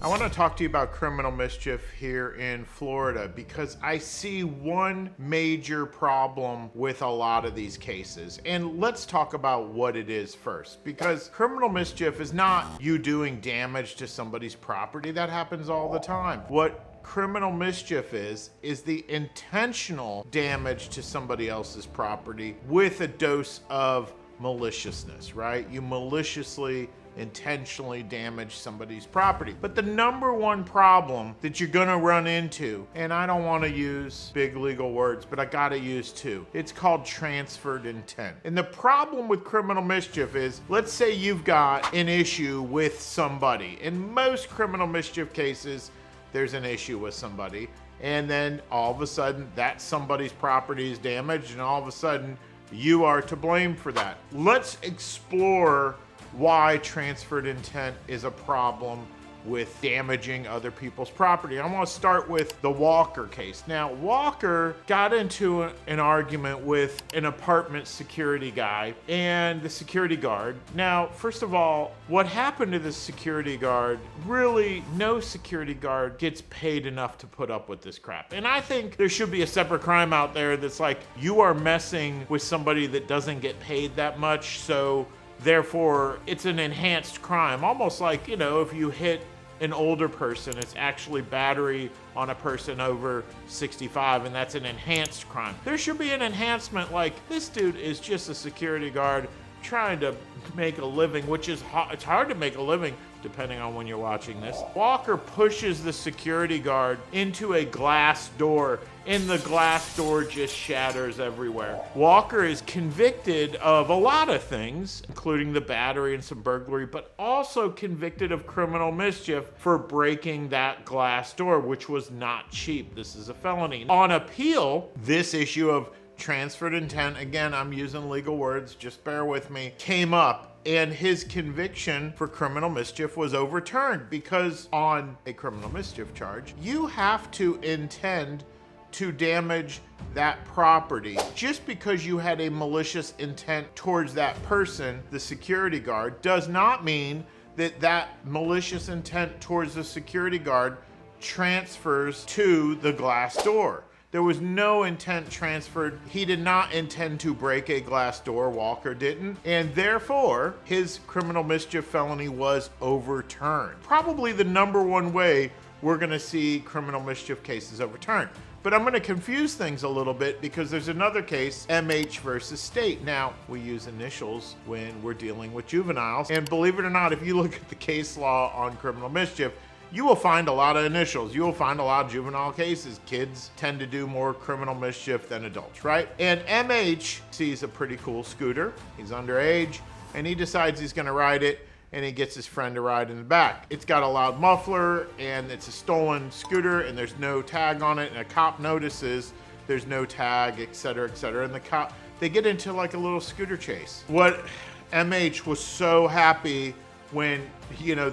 I want to talk to you about criminal mischief here in Florida because I see one major problem with a lot of these cases. And let's talk about what it is first, because criminal mischief is not you doing damage to somebody's property. That happens all the time. What criminal mischief is the intentional damage to somebody else's property with a dose of maliciousness, right? You maliciously intentionally damage somebody's property. But the number one problem that you're gonna run into, and I don't wanna use big legal words, but I gotta use two. It's called transferred intent. And the problem with criminal mischief is, let's say you've got an issue with somebody. In most criminal mischief cases, there's an issue with somebody, and then all of a sudden that somebody's property is damaged, and all of a sudden you are to blame for that. Let's explore why transferred intent is a problem with damaging other people's property. I want to start with the Walker case. Now, Walker got into an argument with an apartment security guy and the security guard. Now, first of all, what happened to the security guard, really, no security guard gets paid enough to put up with this crap. And I think there should be a separate crime out there that's like, you are messing with somebody that doesn't get paid that much, so therefore it's an enhanced crime. Almost like, if you hit an older person, it's actually battery on a person over 65, and that's an enhanced crime. There should be an enhancement like, this dude is just a security guard trying to make a living, which is it's hard to make a living depending on when you're watching this. Walker pushes the security guard into a glass door, and the glass door just shatters everywhere. Walker is convicted of a lot of things, including the battery and some burglary, but also convicted of criminal mischief for breaking that glass door, which was not cheap. This is a felony. On appeal, this issue of transferred intent, again, I'm using legal words, just bear with me, came up, and his conviction for criminal mischief was overturned because on a criminal mischief charge, you have to intend to damage that property. Just because you had a malicious intent towards that person, the security guard, does not mean that that malicious intent towards the security guard transfers to the glass door. There was no intent transferred. He did not intend to break a glass door, Walker didn't, and therefore his criminal mischief felony was overturned. Probably the number one way we're gonna see criminal mischief cases overturned. But I'm gonna confuse things a little bit because there's another case, MH versus State. Now, we use initials when we're dealing with juveniles, and believe it or not, if you look at the case law on criminal mischief, you will find a lot of initials. You will find a lot of juvenile cases. Kids tend to do more criminal mischief than adults, right? And MH sees a pretty cool scooter. He's underage, and he decides he's gonna ride it, and he gets his friend to ride in the back. It's got a loud muffler, and it's a stolen scooter, and there's no tag on it, and a cop notices there's no tag, et cetera, and the cop, they get into like a little scooter chase. What MH was so happy when,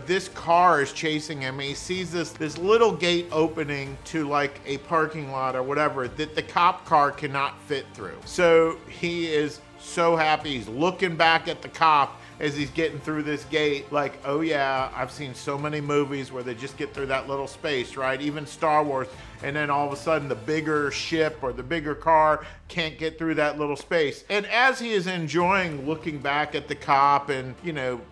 this car is chasing him, he sees this little gate opening to like a parking lot or whatever that the cop car cannot fit through. So he is so happy, he's looking back at the cop as he's getting through this gate like, oh yeah, I've seen so many movies where they just get through that little space, right? Even Star Wars, and then all of a sudden the bigger ship or the bigger car can't get through that little space. And as he is enjoying looking back at the cop and,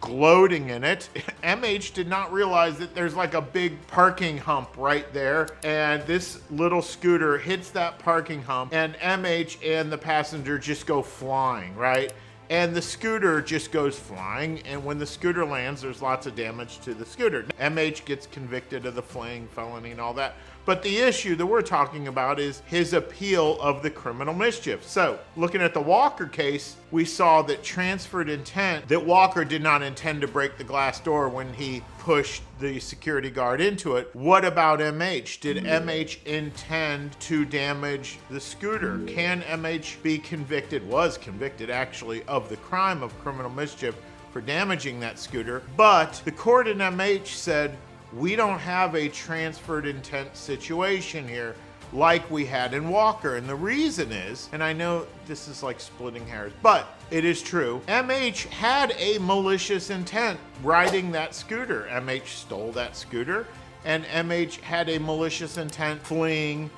gloating in it, MH did not realize that there's like a big parking hump right there, and this little scooter hits that parking hump, and MH and the passenger just go flying, right? And the scooter just goes flying, and when the scooter lands, there's lots of damage to the scooter. MH gets convicted of the fleeing felony and all that. But the issue that we're talking about is his appeal of the criminal mischief. So, looking at the Walker case, we saw that transferred intent, that Walker did not intend to break the glass door when he pushed the security guard into it. What about MH? Did MH intend to damage the scooter? Can MH be convicted, was convicted actually, of the crime of criminal mischief for damaging that scooter? But the court in MH said, we don't have a transferred intent situation here like we had in Walker. And the reason is, and I know this is like splitting hairs, but it is true, MH had a malicious intent riding that scooter. MH stole that scooter, and MH had a malicious intent fleeing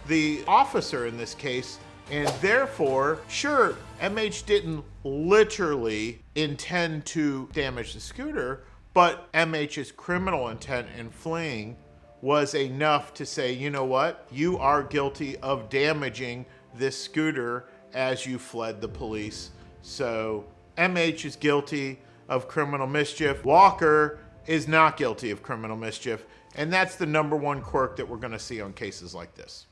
the officer in this case. And therefore, sure, MH didn't literally intend to damage the scooter, but MH's criminal intent in fleeing was enough to say, you know what? You are guilty of damaging this scooter as you fled the police. So MH is guilty of criminal mischief. Walker is not guilty of criminal mischief. And that's the number one quirk that we're going to see on cases like this.